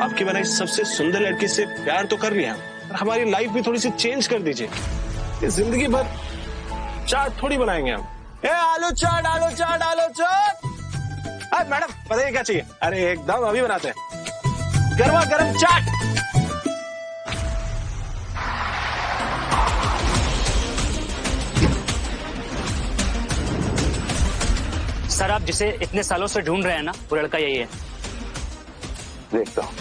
आपकी बनाई सबसे सुंदर लड़की से प्यार तो कर लिया, पर हमारी लाइफ भी थोड़ी सी चेंज कर दीजिए। ये जिंदगी भर चाट थोड़ी बनाएंगे हम। ए आलू चाट, आलू चाट, आलू चाट। अरे मैडम बताइए क्या चाहिए? अरे एकदम अभी बनाते हैं गर्मा गर्म चाट। सर आप जिसे इतने सालों से ढूंढ रहे हैं ना, वो लड़का यही है। देखता हूं।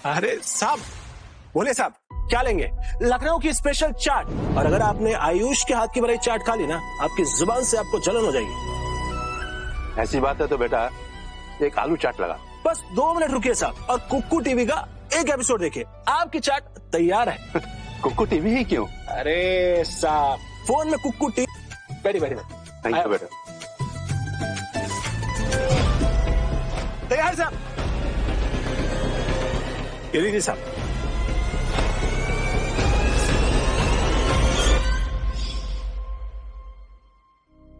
अरे साहब बोले साहब क्या लेंगे? लखनऊ की स्पेशल चाट। और अगर आपने आयुष के हाथ की बनाई चाट खा ली ना, आपकी जुबान से आपको जलन हो जाएगी। ऐसी बात है तो बेटा एक आलू चाट लगा। बस 2 मिनट रुकिए साहब और कुक्कू टीवी का एक एपिसोड देखिए, आपकी चाट तैयार है। कुक्कू टीवी ही क्यों? अरे साहब फोन में कुक्कू टीवी। बैठी बैठी थैंक यू बेटा। तैयार साहब? ये लीजिए साहब।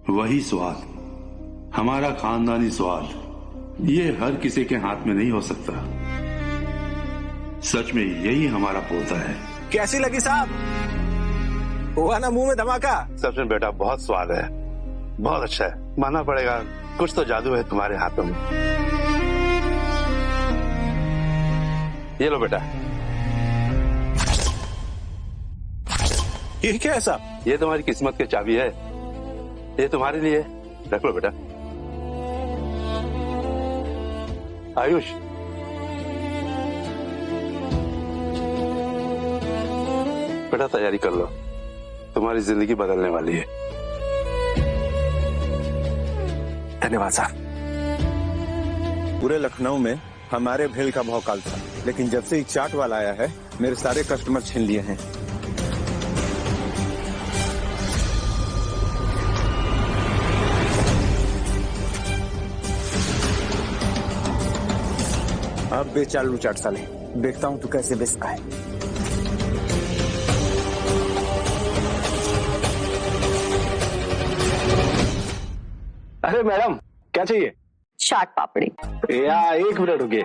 वही स्वाद, हमारा खानदानी स्वाद, ये हर किसी के हाथ में नहीं हो सकता। सच में यही हमारा पोता है। कैसी लगी साहब? हुआ ना मुंह में धमाका? सच में बेटा बहुत स्वाद है, बहुत अच्छा है, मानना पड़ेगा। कुछ तो जादू है तुम्हारे हाथों में। ये लो बेटा। ये क्या है साहब? ये तुम्हारी किस्मत की चाबी है, ये तुम्हारे लिए। रख लो बेटा। आयुष बेटा तैयारी कर लो, तुम्हारी जिंदगी बदलने वाली है। धन्यवाद साहब। पूरे लखनऊ में हमारे भेल का भौकाल था, लेकिन जब से ये चाट वाला आया है मेरे सारे कस्टमर छीन लिए हैं। अब बेच आलू चाट साले, देखता हूँ तू कैसे बेचता है। अरे मैडम क्या चाहिए? चाट पापड़ी। या एक मिनट रुकिए।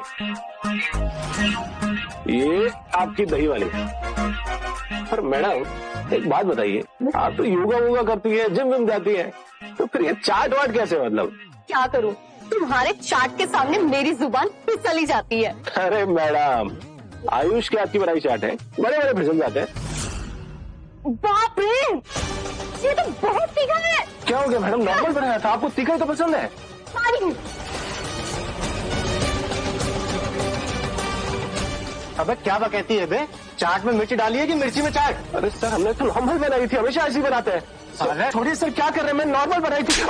ये आपकी दही वाली। पर मैडम एक बात बताइए, आप तो योगा वोगा करती है, जिम विम जाती है, तो फिर ये चाट वाट कैसे? मतलब क्या करूं, तुम्हारे चाट के सामने मेरी जुबान फिसली जाती है। अरे मैडम आयुष के हाथ की बनाई चाट है, बड़े बड़े फिसल जाते हैं। बाप रे, ये तो बहुत तीखा है। क्या हो गया मैडम? नॉर्मल बनाया था, आपको तीखा ही तो पसंद है। सारी अबे क्या बकैती है बे? चाट में मिर्ची डाली है कि मिर्ची में चाट? अरे सर हमने तो नॉर्मल बनाई थी, हमेशा ऐसी बनाते हैं। अरे थोड़ी सर क्या कर रहे हैं, मैं नॉर्मल बनाई थी।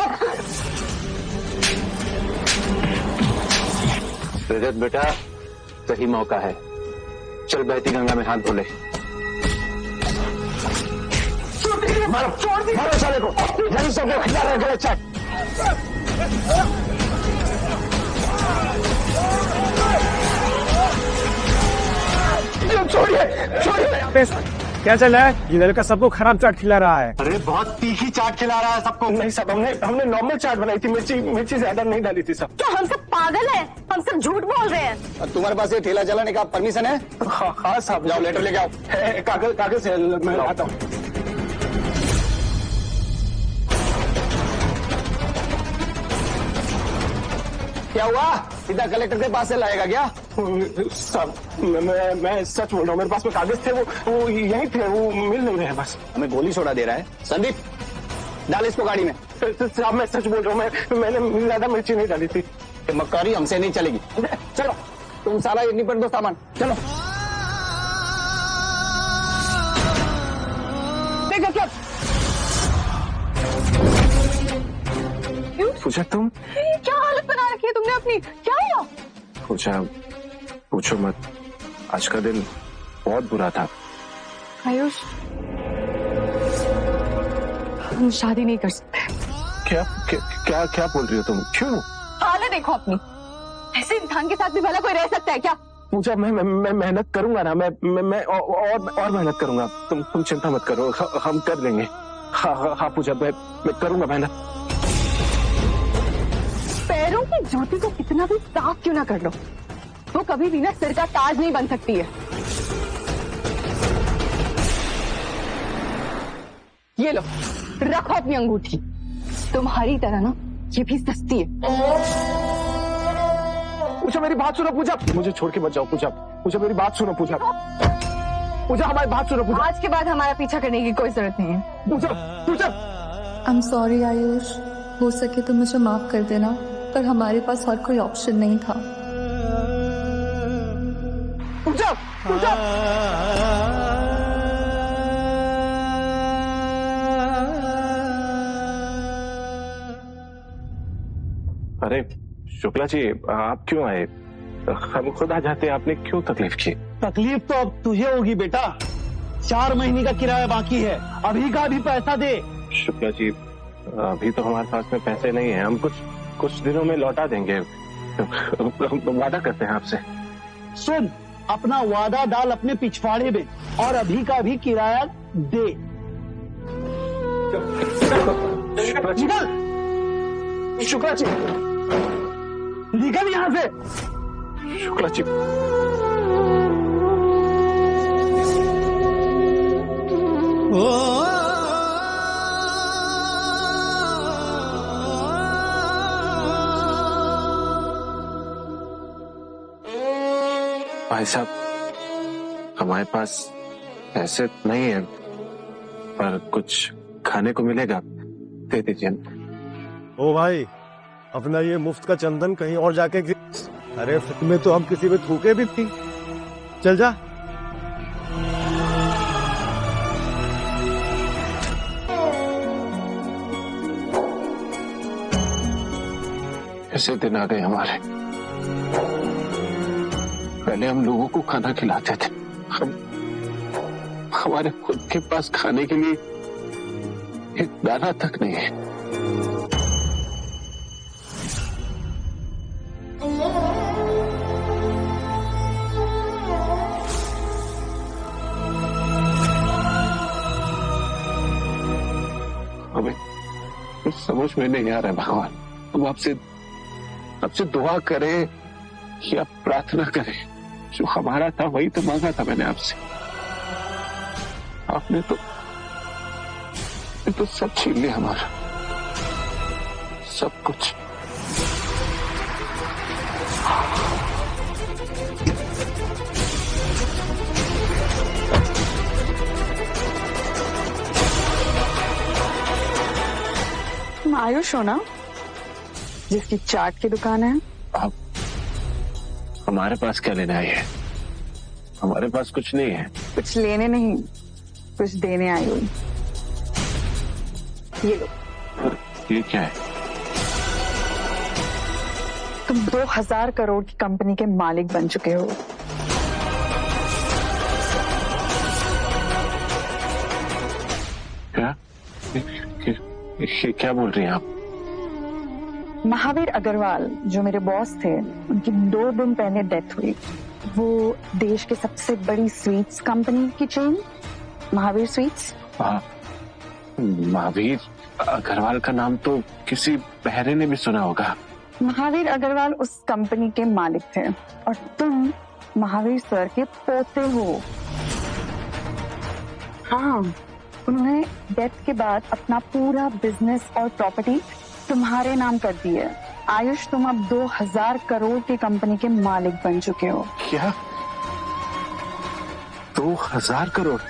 रजत बेटा सही मौका है, चल बहती गंगा में हाथ धोले। मारो साले को, जल्दी सबको खिला रहे हैं चाट। छोड़िए छोड़िए। क्या चल रहा है? ये लड़का सबको खराब चाट खिला रहा है। अरे बहुत तीखी चाट खिला रहा है सबको। नहीं साहब, हमने नॉर्मल चाट बनाई थी, मिर्ची ज्यादा नहीं डाली थी साहब। क्या हम सब पागल है? हम सब झूठ बोल रहे हैं। तुम्हारे पास ये ठेला चलाने का परमिशन है? हाँ साहब। जाओ लेटर लेके आओ। कागज से मैं आता हूँ। क्या हुआ? सीधा कलेक्टर के पास से लाएगा क्या? साहब मैं सच बोल रहा हूँ, मेरे पास में कागज थे, वो यहीं थे, वो मिल नहीं रहे हैं। बस हमें गोली छोड़ा दे रहा है। संदीप डाल इसको गाड़ी में। साहब मैं सच बोल रहा हूँ, मैंने ज्यादा मिर्ची नहीं डाली थी। मक्कारी हमसे नहीं चलेगी। चलो तुम सारा ये निपट दो सामान, चलो। देखो क्या पूछा तुम क्या हालत बना रखी है तुमने अपनी? क्या हुआ? पूछो मत, आज का दिन बहुत बुरा था। आयुष हम शादी नहीं कर सकते। क्या क्या क्या बोल रही हो तुम? क्यों? हालत देखो अपनी, ऐसे इंसान के साथ भी भला कोई रह सकता है क्या? पूछा मैं मेहनत करूंगा ना, मैं और मेहनत करूंगा। तुम चिंता मत करो, हम कर लेंगे। हाँ पूछा मैं करूंगा मेहनत। पैरों की चाहे ज्योति को कितना भी साफ क्यों ना कर लो, वो कभी भी ना सिर का ताज नहीं बन सकती है। ये लो, रखो अपनी अंगूठी। तुम्हारी तरह ना ये भी सस्ती है। पूजा मेरी बात सुनो पूजा, मुझे छोड़ के मत जाओ पूजा। पूजा मेरी बात सुनो पूजा। पूजा हमारी बात सुनो पूजा। आज के बाद हमारा पीछा करने की कोई जरूरत नहीं है। पूजा पूजा आई एम सॉरी आयुष, हो सके तो मुझे माफ कर देना, पर हमारे पास और कोई ऑप्शन नहीं था। पूजा पूजा अरे शुक्ला जी, आप क्यों आए? हम खुद आ जाते, आपने क्यों तकलीफ की? तकलीफ तो अब तुझे होगी बेटा। 4 महीने का किराया बाकी है, अभी का भी पैसा दे। शुक्ला जी, अभी तो हमारे पास में पैसे नहीं है, हम कुछ दिनों में लौटा देंगे। वादा करते हैं आपसे। सुन, अपना वादा डाल अपने पिछवाड़े में और अभी का भी किराया दे। निकल शुक्ला जी, निकल यहाँ से। शुक्ला जी, भाई साहब, हमारे पास पैसे नहीं है, पर कुछ खाने को मिलेगा, दे दीजिए। ओ भाई, अपना ये मुफ्त का चंदन कहीं और जाके अरे फिर में तो हम किसी में थूके भी थी। चल जा। ऐसे दिन आ गए हमारे। पहले हम लोगों को खाना खिलाते थे, हमारे खुद के पास खाने के लिए एक दाना तक नहीं है। हमें कुछ समझ में नहीं आ रहा है भगवान, हम आपसे दुआ करें या प्रार्थना करें? जो हमारा था वही तो मांगा था मैंने आपसे, आपने तो सब छीन लिया हमारा, सब कुछ। तुम आयुष हो ना, जिसकी चाट की दुकान है? आप हमारे पास क्या लेने आई है? हमारे पास कुछ नहीं है। कुछ लेने नहीं, कुछ देने आई हुई। ये लो। ये क्या है? तुम 2000 करोड़ की कंपनी के मालिक बन चुके हो। क्या? क्या बोल रही हैं आप? महावीर अग्रवाल जो मेरे बॉस थे, उनकी 2 दिन पहले डेथ हुई। वो देश के सबसे बड़ी स्वीट्स कंपनी की चेन महावीर स्वीट्स। हाँ, महावीर अग्रवाल का नाम तो किसी बहरे ने भी सुना होगा। महावीर अग्रवाल उस कंपनी के मालिक थे और तुम महावीर सर के पोते हो। हाँ, उन्होंने डेथ के बाद अपना पूरा बिजनेस और प्रॉपर्टी तुम्हारे नाम कर दी है। आयुष, तुम अब 2000 करोड़ की कंपनी के मालिक बन चुके हो। क्या? 2000 करोड़?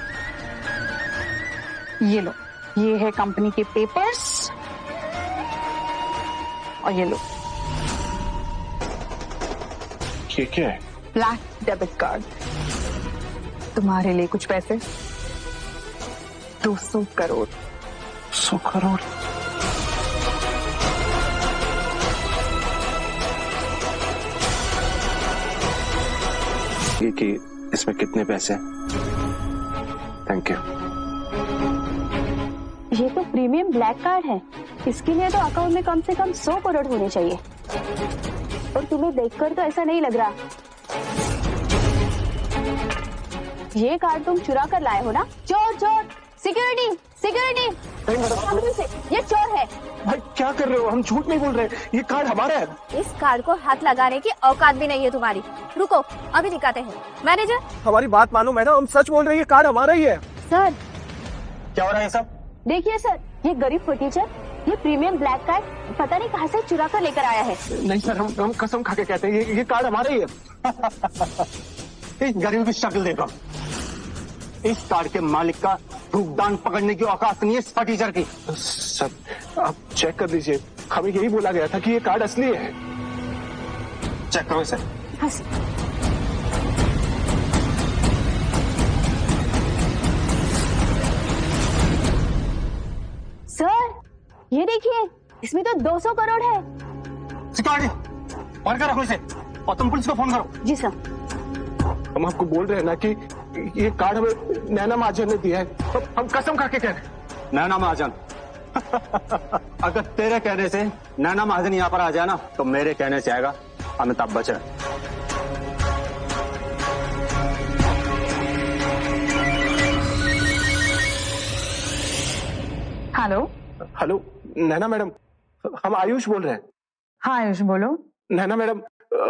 ये लो, ये है कंपनी के पेपर्स और ये लो, ये क्या है? Black debit card. तुम्हारे लिए कुछ पैसे, 200 करोड़। 100 करोड़? ये कि इसमें कितने पैसे? Thank you. ये तो प्रीमियम ब्लैक कार्ड है, इसके लिए तो अकाउंट में कम से कम 100 करोड़ होने चाहिए। और तुम्हें देखकर तो ऐसा नहीं लग रहा। ये कार्ड तुम चुरा कर लाए हो ना? चोर चोर, सिक्योरिटी सिक्योरिटी, ये चोर है। भाई क्या कर रहे हो? हम झूठ नहीं बोल रहे, ये कार्ड हमारा है। इस कार्ड को हाथ लगाने की औकात भी नहीं है तुम्हारी। रुको, अभी दिखाते हैं। मैनेजर, हमारी बात मानो मैडम, हम सच बोल रहे हैं, ये कार्ड हमारा ही है। सर क्या हो रहा है सब? देखिए सर, ये गरीब फर्नीचर, ये प्रीमियम ब्लैक कार्ड पता नहीं कहाँ से चुरा कर लेकर आया है। नहीं सर, हम कसम खा के कहते हैं ये कार्ड हमारा ही है। इस गरीब की शक्ल देखो, इस कार्ड के मालिक का भुगतान पकड़ने की औकात नहीं है इस फटीचर की। सर आप चेक कर लीजिए, हमें यही बोला गया था कि ये कार्ड असली है। चेक करो इसे। हाँ सर। सर ये देखिए, इसमें तो 200 करोड़ है। सिक्योरिटी और क्या रखो इसे, और तुम पुलिस को फोन करो। जी सर। हम आपको बोल रहे हैं ना कि ये कार्ड हमें नैना महाजन ने दिया है, हम कसम खा के कह रहे हैं। नैना महाजन अगर तेरे कहने से नैना महाजन यहाँ पर आ जाए ना, तो मेरे कहने से आएगा अमिताभ बच्चन। हेलो। हेलो नैना मैडम, हम आयुष बोल रहे हैं। हाँ आयुष बोलो। नैना मैडम,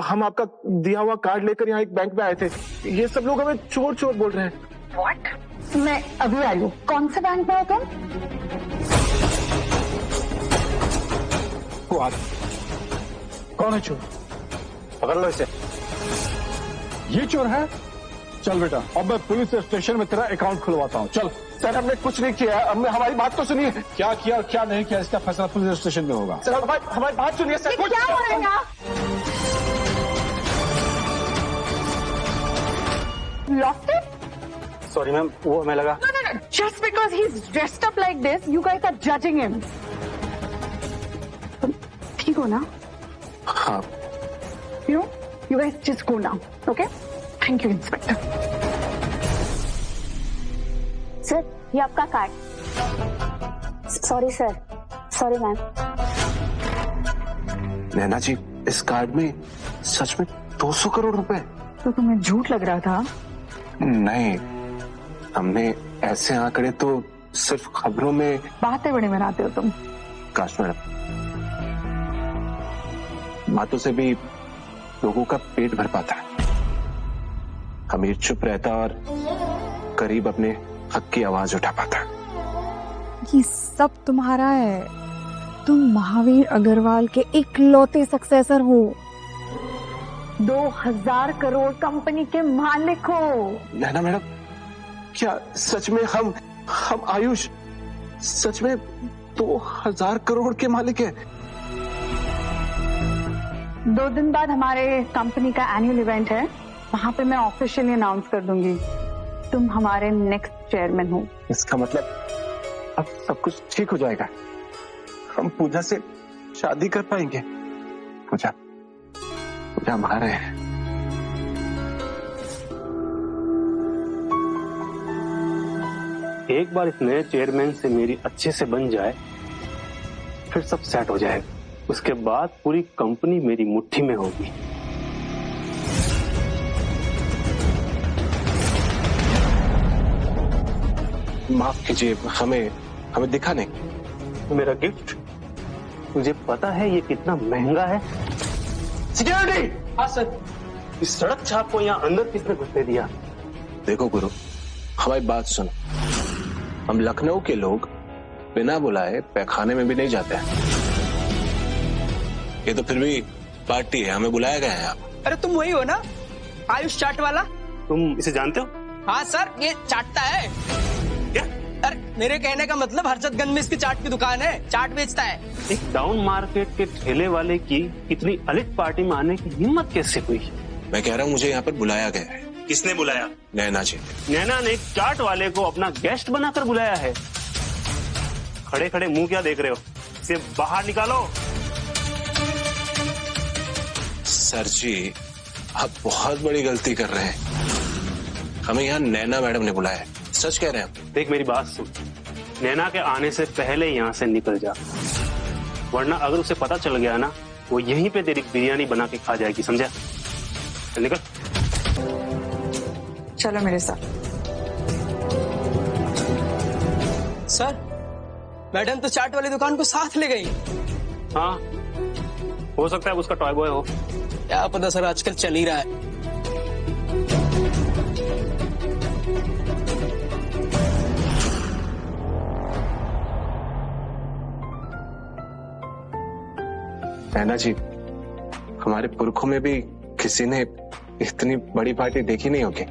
हम आपका दिया हुआ कार्ड लेकर यहाँ एक बैंक में आए थे, ये सब लोग हमें चोर चोर बोल रहे हैं। व्हाट? मैं अभी आई हूँ। कौन से बैंक में हो तुम? कौन है चोर? पकड़ लो इसे। ये चोर है? चल बेटा, अब मैं पुलिस स्टेशन में तेरा अकाउंट खुलवाता हूँ, चल। सर हमने कुछ नहीं किया, हमने, हमारी बात तो सुनिए। क्या किया क्या नहीं किया इसका फैसला पुलिस स्टेशन में होगा। सर हमारी बात सुनिए सर। क्या हो रहा है यहाँ? Lost it? सॉरी मैम, वो हमें लगा। No. Just because he's dressed up like this, you guys are judging him. तुम ठीक हो ना? हाँ। You guys just go now, okay? Thank you, Inspector. Sir ये आपका card. Sorry sir, sorry ma'am. Naina ji, इस कार्ड में सच में 200 करोड़ रुपए? तो तुम्हें झूठ लग रहा था? नहीं, हमने ऐसे आंकड़े तो सिर्फ खबरों में। बातें बड़ी बनाते हो तुम। काश मैडम, बातों से भी लोगों का पेट भर पाता है। अमीर चुप रहता और गरीब अपने हक की आवाज उठा पाता। ये सब तुम्हारा है। तुम महावीर अग्रवाल के इकलौते सक्सेसर हो। 2000 करोड़ कंपनी के मालिक हो। नैना मैडम, क्या सच में हम आयुष सच में 2000 करोड़ के मालिक हैं? 2 दिन बाद हमारे कंपनी का एनुअल इवेंट है, वहां पे मैं ऑफिशियली अनाउंस कर दूंगी तुम हमारे नेक्स्ट चेयरमैन हो। इसका मतलब अब सब कुछ ठीक हो जाएगा, हम पूजा से शादी कर पाएंगे। पूजा हमारे हैं। एक बार इस नए चेयरमैन से मेरी अच्छे से बन जाए, फिर सब सेट हो जाएगा। उसके बाद पूरी कंपनी मेरी मुट्ठी में होगी। माफ कीजिए, हमें दिखा नहीं। मेरा गिफ्ट तुझे पता है ये कितना महंगा है? सिक्योरिटी! हाँ सर। इस सड़क छाप को यहाँ अंदर किसने घुसने दिया? देखो गुरु, हमारी बात सुनो। हम लखनऊ के लोग बिना बुलाए पैखाने में भी नहीं जाते हैं। ये तो फिर भी पार्टी है, हमें बुलाया गया है आप। अरे तुम वही हो ना, आयुष चाट वाला? तुम इसे जानते हो? हाँ सर, ये चाटता है। क्या? अरे मेरे कहने का मतलब हरचंदगंज में इसकी चाट की दुकान है, चाट बेचता है। एक डाउन मार्केट के ठेले वाले की इतनी अलिट पार्टी में आने की हिम्मत कैसे हुई? मैं कह रहा हूँ मुझे यहाँ पर बुलाया गया है। किसने बुलाया? नैना जी। नैना ने चाट वाले को अपना गेस्ट बनाकर बुलाया है। खड़े खड़े मुंह क्या देख रहे हो? इसे बाहर निकालो। सर जी, आप बहुत बड़ी गलती कर रहे हैं। हमें यहाँ नैना मैडम ने बुलाया है, सच कह रहे हैं। देख मेरी बात सुन, नैना के आने से पहले यहाँ से निकल जा, वरना अगर उसे पता चल गया ना, वो यहीं पे तेरी बिरयानी बना के खा जाएगी, समझा? चल निकल। चलो मेरे साथ। सर, मैडम तो चाट वाली दुकान को साथ ले गई। हाँ, हो सकता है उसका टॉय बॉय हो। क्या पता सर, आजकल चल ही रहा है। नैना जी, हमारे पुरखों में भी किसी ने इतनी बड़ी पार्टी देखी नहीं होगी।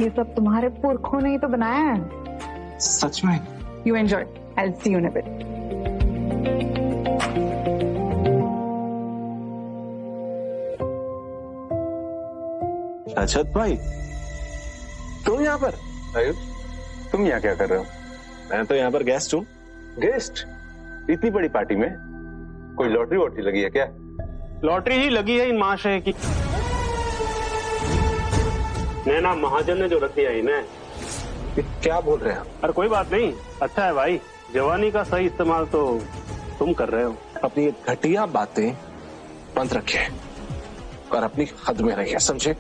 ये सब तुम्हारे पुरखों ने ही तो बनाया है। सच में? You enjoy, I will see you in a bit. Rajat भाई, तुम यहाँ पर? आयुष, तुम यहाँ क्या कर रहे हो? मैं तो यहाँ पर गेस्ट हूँ। गेस्ट? इतनी बड़ी पार्टी में? कोई लॉटरी वॉटरी लगी है क्या? लॉटरी ही लगी है इन महाशय की। नैना महाजन ने जो रख दिया इन्हें। क्या बोल रहे हैं? अरे कोई बात नहीं, अच्छा है भाई, जवानी का सही इस्तेमाल तो तुम कर रहे हो। अपनी ये घटिया बातें बंद रखिए और अपनी हद में रहिए, समझे?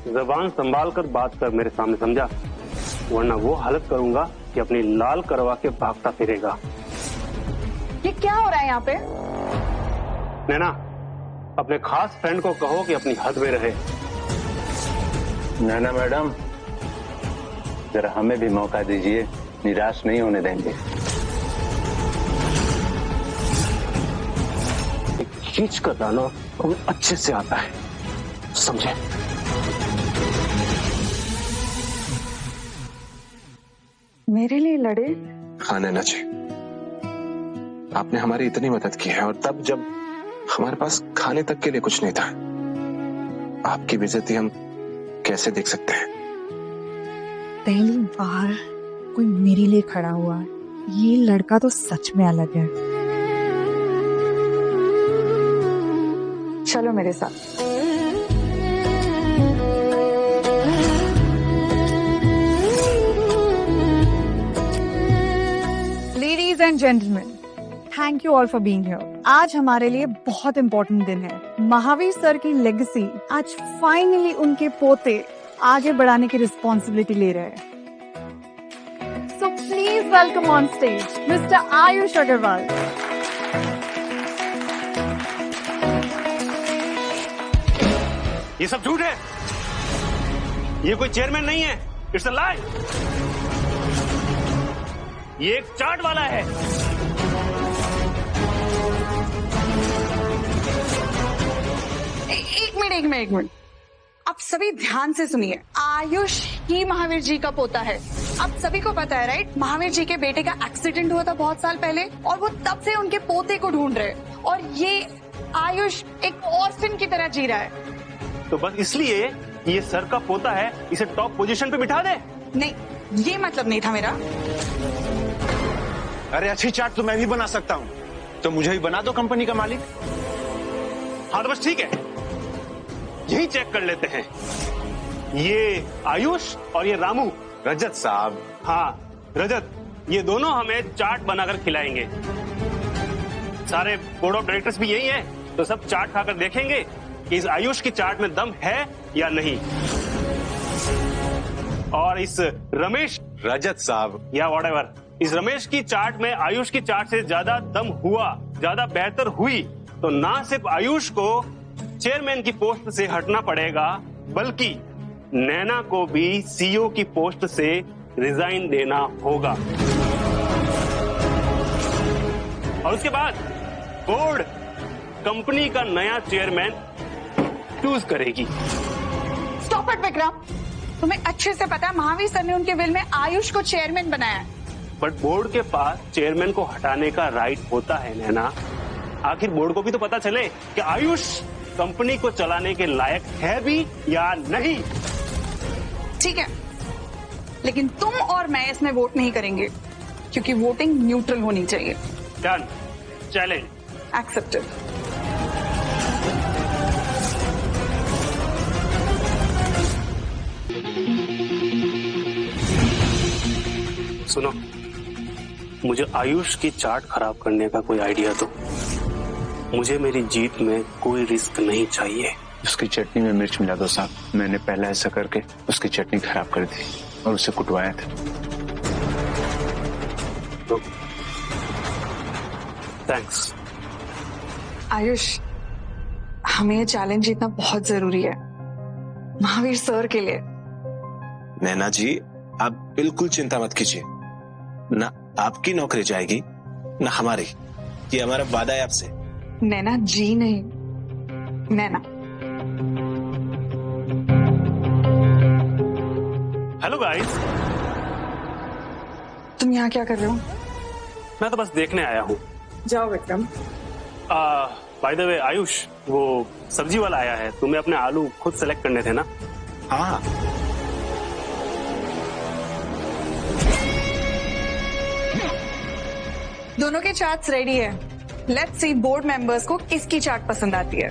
जबान संभाल कर बात कर मेरे सामने, समझा? वरना वो हालत करूंगा कि अपनी लाल करवा के भागता फिरेगा। ये क्या हो रहा है यहाँ पे? नैना, अपने खास फ्रेंड को कहो कि अपनी हद में रहे। नैना मैडम, जरा हमें भी मौका दीजिए, निराश नहीं होने देंगे। खींच कर डालो, हमें अच्छे से आता है, समझे? मेरे लिए लड़े? हाँ नैना जी, आपने हमारी इतनी मदद की है और तब जब हमारे पास खाने तक के लिए कुछ नहीं था। आपकी बेइज्जती हम कैसे देख सकते हैं? पहली बार कोई मेरे लिए खड़ा हुआ। ये लड़का तो सच में अलग है। चलो मेरे साथ। Ladies and gentleman, thank you all for being here. आज हमारे लिए बहुत इंपॉर्टेंट दिन है। महावीर सर की लेगेसी आज फाइनली उनके पोते आगे बढ़ाने की रिस्पॉन्सिबिलिटी ले रहे हैं। So please welcome on stage mister Ayush Agarwal. ये सब झूठ है, ये कोई चेयरमैन नहीं है, इट्स अ लाई। ये एक चाट वाला है। एक मिनट, आप सभी ध्यान से सुनिए। आयुष ही महावीर जी का पोता है। आप सभी को पता है राइट? महावीर जी के बेटे का एक्सीडेंट हुआ था बहुत साल पहले और वो तब से उनके पोते को ढूंढ रहे हैं और ये आयुष एक ऑर्फन की तरह जी रहा है। तो बस इसलिए ये सर का पोता है, इसे टॉप पोजीशन पे बिठा दे? नहीं, ये मतलब नहीं था मेरा। अरे अच्छी चाट तो मैं भी बना सकता हूँ, तो मुझे भी बना दो कंपनी का मालिक। हाँ तो बस ठीक है, यही चेक कर लेते हैं। ये आयुष और ये रामू। रजत साहब। हाँ रजत, ये दोनों हमें चाट बनाकर खिलाएंगे। सारे बोर्ड ऑफ डायरेक्टर्स भी यही है, तो सब चाट खाकर देखेंगे कि इस आयुष की चाट में दम है या नहीं। और इस रमेश, रजत साहब या व्हाटएवर, इस रमेश की चाट में आयुष की चाट से ज्यादा दम हुआ, ज्यादा बेहतर हुई, तो ना सिर्फ आयुष को चेयरमैन की पोस्ट से हटना पड़ेगा, बल्कि नैना को भी सीईओ की पोस्ट से रिजाइन देना होगा। और उसके बाद बोर्ड कंपनी का नया चेयरमैन चूज करेगी। स्टॉप इट विक्रम, तुम्हें अच्छे से पता है महावीर सर ने उनके विल में आयुष को चेयरमैन बनाया है। बट बोर्ड के पास चेयरमैन को हटाने का राइट होता है नैना। आखिर बोर्ड को भी तो पता चले कि आयुष कंपनी को चलाने के लायक है भी या नहीं। ठीक है, लेकिन तुम और मैं इसमें वोट नहीं करेंगे क्योंकि वोटिंग न्यूट्रल होनी चाहिए। Done, challenge accepted. सुनो, मुझे आयुष की चाट खराब करने का कोई आइडिया दो। मुझे मेरी जीत में कोई रिस्क नहीं चाहिए। उसकी चटनी में मिर्च मिला दो साहब। मैंने पहले ऐसा करके उसकी चटनी खराब कर दी और उसे कुटवाया था। तो थैंक्स, आयुष, हमें ये चैलेंज जीतना बहुत जरूरी है महावीर सर के लिए। नैना जी, आप बिल्कुल चिंता मत कीजिए, ना आपकी नौकरी जाएगी ना हमारी, ये हमारा वादा है आपसे। नैना जी नहीं, नैना। Hello guys. तुम यहाँ क्या कर रहे हो? मैं तो बस देखने आया हूँ। जाओ Vikram. By the way Ayush, वो सब्जी वाला आया है, तुम्हें अपने आलू खुद सेलेक्ट करने थे ना? हाँ। दोनों के चार्ट्स रेडी है। लेट्स सी बोर्ड मेंबर्स को किसकी चार्ट पसंद आती है।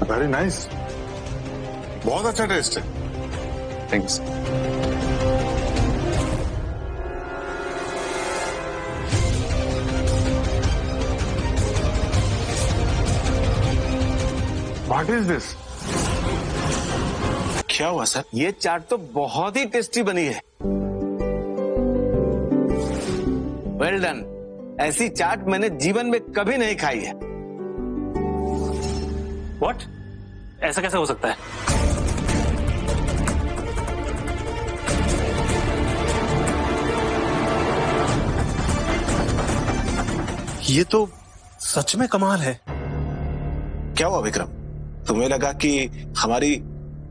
वेरी नाइस, बहुत अच्छा टेस्ट है। थैंक्स। What is this? क्या हुआ सर? ये चाट तो बहुत ही टेस्टी बनी है। Well done. ऐसी चाट मैंने जीवन में कभी नहीं खाई है। व्हाट? ऐसा कैसे हो सकता है? ये तो सच में कमाल है। क्या हुआ विक्रम, तुम्हें लगा कि हमारी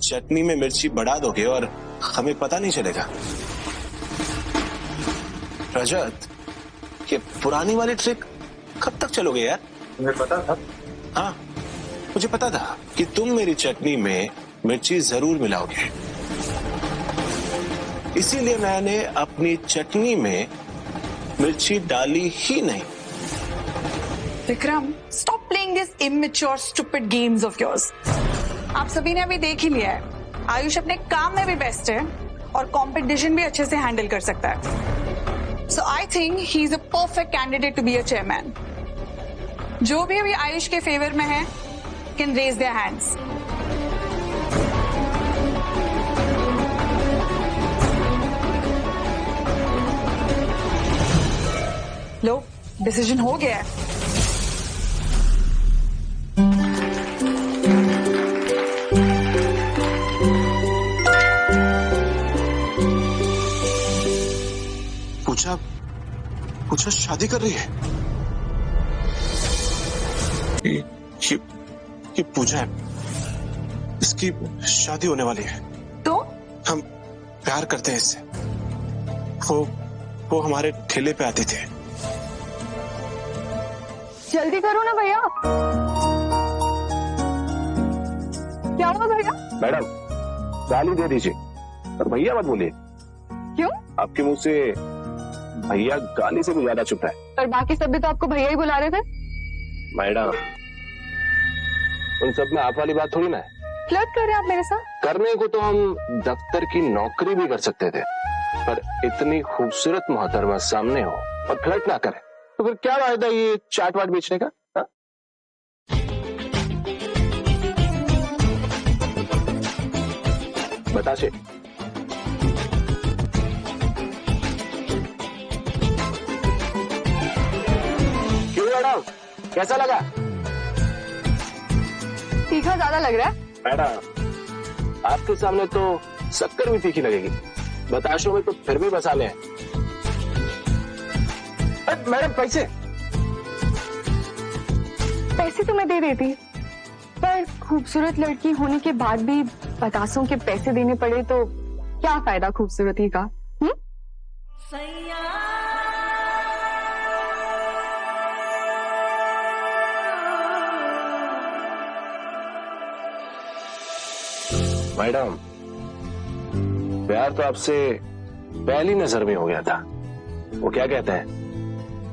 चटनी में मिर्ची बढ़ा दोगे और हमें पता नहीं चलेगा? रजत, ये पुरानी वाली ट्रिक कब तक चलोगे यार? तुम्हें पता था? हाँ, मुझे पता था कि तुम मेरी चटनी में मिर्ची जरूर मिलाओगे, इसीलिए मैंने अपनी चटनी में मिर्ची डाली ही नहीं। Vikram, stop playing this immature stupid games of yours. आप सभी ने अभी देख ही लिया है, आयुष अपने काम में भी बेस्ट है और कंपटीशन भी अच्छे से हैंडल कर सकता है। So I think he is a perfect candidate to be a chairman. जो भी अभी आयुष के फेवर में है कैन रेज देयर हैंड्स। लो, डिसीजन हो गया है। पूछा शादी कर रही है? ये पूजा है, इसकी शादी होने वाली है। तो हम प्यार करते हैं इससे। वो हमारे ठेले पे आते थे। जल्दी करो ना भैया। क्या हुआ भैया? मैडम, गाली दे दीजिए और भैया मत बोलिए। क्यों? आपके मुंह से भैया गाली से भी ज्यादा चुपता है। पर बाकी सब भी तो आपको भैया ही बुला रहे थे। मैडम, उन सब में आप वाली बात थोड़ी ना है। फ्लर्ट कर रहे हैं आप मेरे साथ? करने को तो हम दफ्तर की नौकरी भी कर सकते थे, पर इतनी खूबसूरत मोहतरमा सामने हो और फ्लर्ट ना करें तो फिर क्या फायदा ये चाट वाट बेचने का? हा? बताशे, क्यों मैडम, कैसा लगा? तीखा ज्यादा लग रहा है। मैडम, आपके सामने तो शक्कर भी तीखी लगेगी, बताशों में तो फिर भी मसाले हैं। मैडम, पैसे तो मैं दे देती, पर खूबसूरत लड़की होने के बाद भी बतासों के पैसे देने पड़े तो क्या फायदा खूबसूरती का? मैडम, प्यार तो आपसे पहली नजर में हो गया था। वो क्या कहते हैं,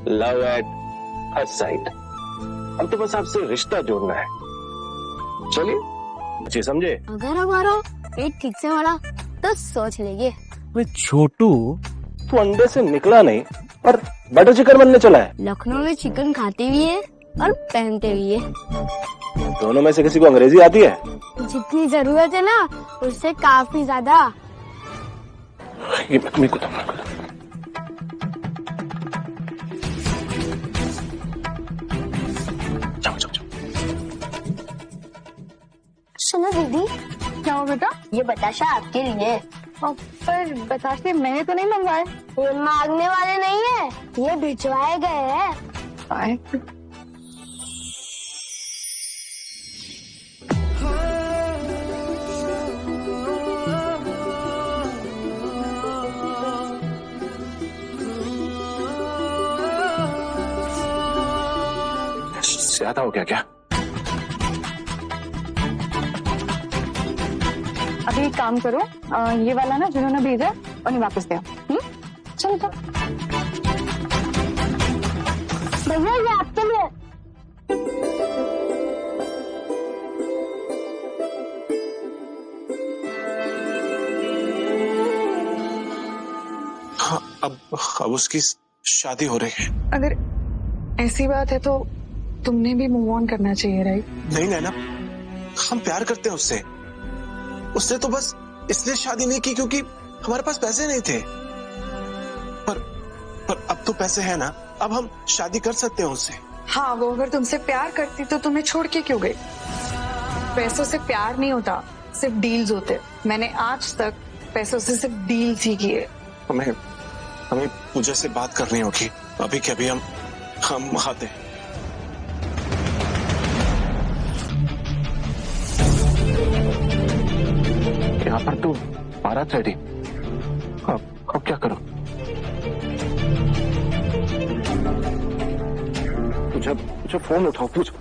लव एट फर्स्ट साइट। अब तो बस आपसे रिश्ता जोड़ना है। चलिए, अच्छे समझे? अगर हमारा पेट ठीक से भरा तो सोच लेंगे। छोटू, तू अंडे से निकला नहीं पर बटर चिकन बनने चला है। लखनऊ में चिकन खाते भी है और पहनते भी है। दोनों में से किसी को अंग्रेजी आती है? जितनी जरूरत है ना उससे काफी ज्यादा। ये मेरे को सुनो दीदी, क्या हो बेटा? ये बताशा आपके लिए। पर बताशे मैंने तो नहीं मंगवाए। ये मांगने वाले नहीं है, ये भिजवाए गए हैं। ज्यादा हो गया क्या? अभी एक काम करो, ये वाला ना जिन्होंने भेजा उन्हें वापस दे। चलो चलो। भैया ये आपके लिए। हाँ, अब उसकी शादी हो रही है। अगर ऐसी बात है तो तुमने भी मूव ऑन करना चाहिए, राइट? नहीं नैना, हम प्यार करते हैं उससे। उसने तो बस इसलिए शादी नहीं की क्योंकि हमारे पास पैसे नहीं थे। पर अब तो पैसे हैं ना, अब हम शादी कर सकते हैं उससे। हाँ, वो अगर तुमसे प्यार करती तो तुम्हें छोड़ के क्यों गई? पैसों से प्यार नहीं होता, सिर्फ डील्स होते। मैंने आज तक पैसों से सिर्फ डील्स ही किए। हमें पूजा से बात करनी होगी अभी के अभी। हम आते हैं। यहाँ पर तो 12:30। अब क्या करो? पूछो फोन उठाओ, पूछो।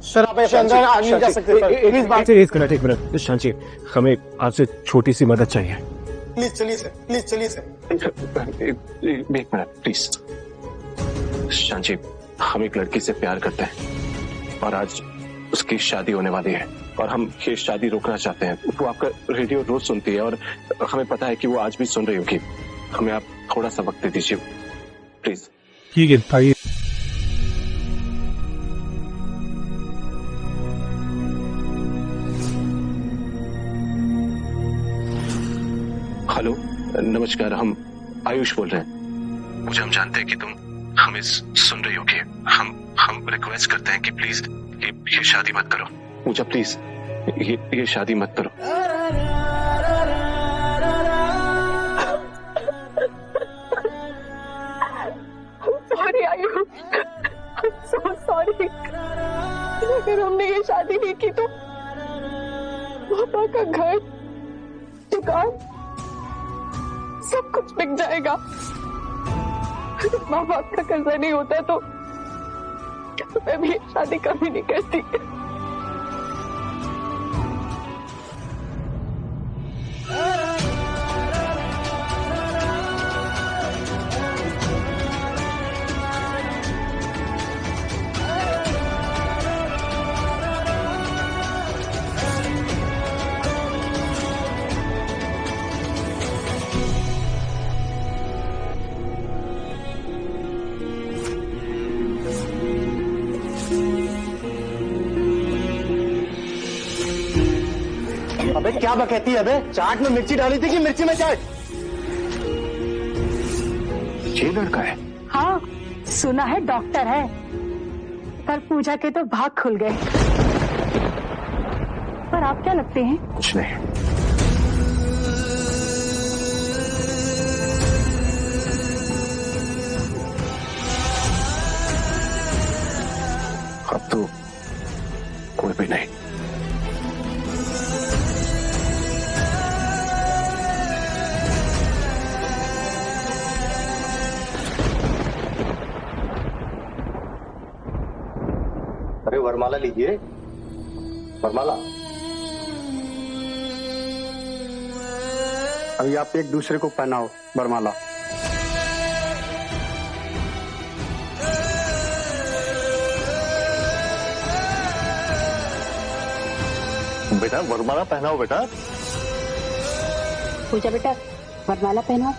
सर आप ऐसे अंदर आ नहीं जा सकते। एक मिनट शांति, हमें आपसे छोटी सी मदद चाहिए। प्लीज चलिए सर। एक मिनट प्लीज। शांति, हम एक लड़की से प्यार करते हैं और आज उसकी शादी होने वाली है और हम ये शादी रोकना चाहते हैं। वो आपका रेडियो रोज सुनती है और हमें पता है कि वो आज भी सुन रही होगी। हमें आप थोड़ा सा वक्त दे दीजिए प्लीज। ठीक है भाई। हेलो, नमस्कार, हम आयुष बोल रहे हैं। मुझे हम जानते हैं कि तुम हमें सुन रही होगी। हम रिक्वेस्ट करते हैं कि प्लीज ये शादी मत करो। पूजा प्लीज ये शादी मत करो। Sorry Ayush, so sorry. अगर हमने ये शादी नहीं की तो पापा का घर, दुकान, सब कुछ बिक जाएगा। माँ बाप का कर्जा नहीं होता तो मैं भी शादी कभी नहीं करती। अबे क्या बकैती है बे? चाट में मिर्ची डाली थी कि मिर्ची में चाट? ये लड़का है? हाँ, सुना है डॉक्टर है, पर पूजा के तो भाग खुल गए। पर आप क्या लगते हैं? कुछ नहीं। अब तो कोई भी नहीं। अरे वरमाला लीजिए, वरमाला। अभी आप एक दूसरे को पहनाओ वरमाला। बेटा वरमाला पहनाओ बेटा। पूजा बेटा वरमाला पहनाओ।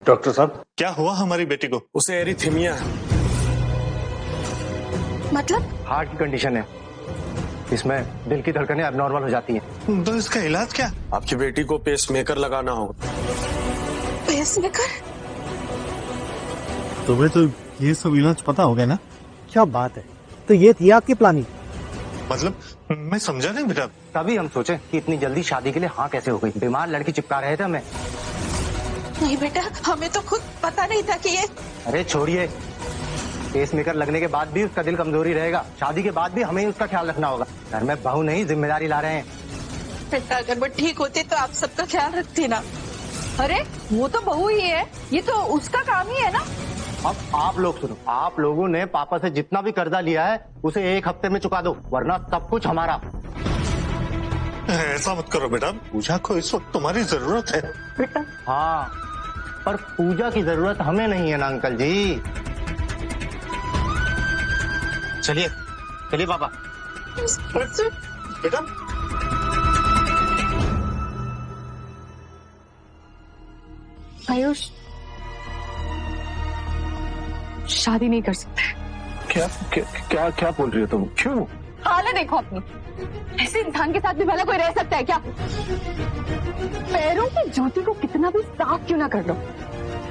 डॉक्टर साहब, क्या हुआ हमारी बेटी को? उसे एरिथीमिया है। मतलब हार्ट की कंडीशन है, इसमें दिल की धड़कनें अबनॉर्मल हो जाती हैं। तो इसका इलाज क्या? आपकी बेटी को पेसमेकर लगाना होगा। पेसमेकर? तुम्हें तो ये सब इलाज पता हो गया ना? क्या बात है, तो ये थी आपकी प्लानिंग? मतलब मैं समझा नहीं बेटा। तभी हम सोचे कि इतनी जल्दी शादी के लिए हाँ कैसे हो गई। बीमार लड़की चिपका रहे थे हमें। नहीं बेटा, हमें तो खुद पता नहीं था कि ये। अरे छोड़िए, पेसमेकर लगने के बाद भी उसका दिल कमजोरी रहेगा। शादी के बाद भी हमें ही उसका ख्याल रखना होगा। घर में बहू नहीं जिम्मेदारी ला रहे हैं। बेटा अगर वो ठीक होते तो आप सबका ख्याल रखती ना। अरे वो तो बहू ही है, ये तो उसका काम ही है ना। अब आप लोग सुनो, आप लोगों ने पापा से जितना भी कर्जा लिया है उसे 1 हफ्ते में चुका दो, वरना सब कुछ हमारा। ऐसा मत करो बेटा, पूजा को इस वक्त तुम्हारी जरूरत है। बेटा हाँ, पर पूजा की जरूरत हमें नहीं है ना अंकल जी। चलिए चलिए पापा। बेटा आयुष शादी नहीं कर सकते। क्या क्या क्या, क्या बोल रही हो तुम? क्यों? हालत देखो अपनी, ऐसे इंसान के साथ भी भला कोई रह सकता है क्या? पैरों की जूती को कितना भी साफ क्यों ना कर लो,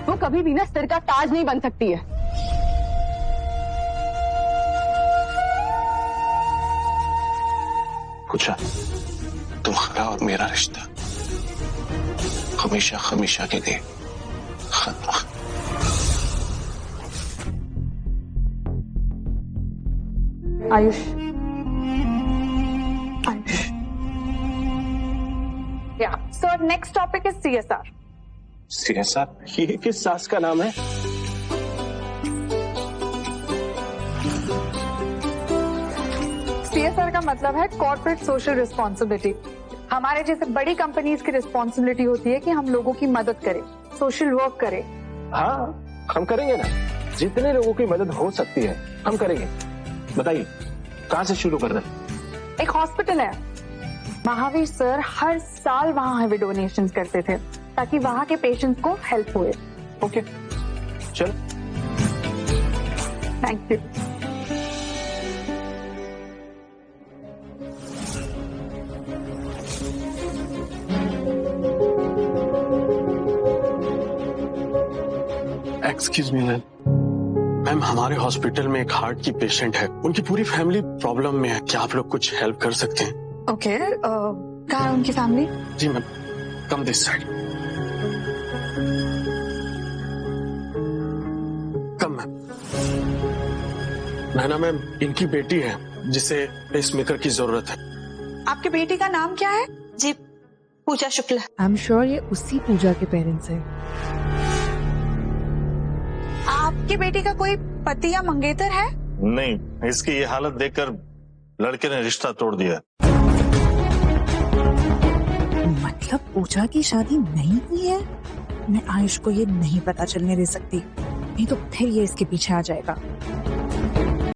वो कभी भी ना सिर का ताज नहीं बन सकती है। पूजा, तुम्हारा और मेरा रिश्ता हमेशा हमेशा के लिए खत्म। Ayush, Yeah. So our next topic is CSR. CSR? ये किस सास का नाम है? CSR का मतलब है कॉर्पोरेट सोशल रिस्पॉन्सिबिलिटी। हमारे जैसे बड़ी कंपनीज की रिस्पॉन्सिबिलिटी होती है कि हम लोगों की मदद करें, सोशल वर्क करें। हाँ, हम करेंगे ना। जितने लोगों की मदद हो सकती है हम करेंगे। बताइए कहाँ से शुरू कर दें? एक हॉस्पिटल है, महावीर सर हर साल वहाँ हेवी डोनेशंस करते थे ताकि वहाँ के पेशेंट्स को हेल्प हुए। ओके, चलो। Thank you. Excuse me ma'am. Ma'am, हमारे हॉस्पिटल में एक हार्ट की पेशेंट है, उनकी पूरी फैमिली प्रॉब्लम में है। क्या आप लोग कुछ हेल्प कर सकते हैं? ओके, कहाँ है उनकी फैमिली? जी ma'am, come this side. Come ma'am. Naina ma'am, इनकी बेटी है जिसे पेसमेकर की जरूरत है। आपकी बेटी का नाम क्या है? जी, पूजा शुक्ला। आई एम श्योर ये उसी पूजा के पेरेंट्स हैं। आपकी बेटी का कोई पति या मंगेतर है? नहीं, इसकी ये हालत देखकर लड़के ने रिश्ता तोड़ दिया। मतलब पूजा की शादी नहीं हुई है? मैं आयुष को ये नहीं पता चलने दे सकती, नहीं तो फिर ये इसके पीछे आ जाएगा।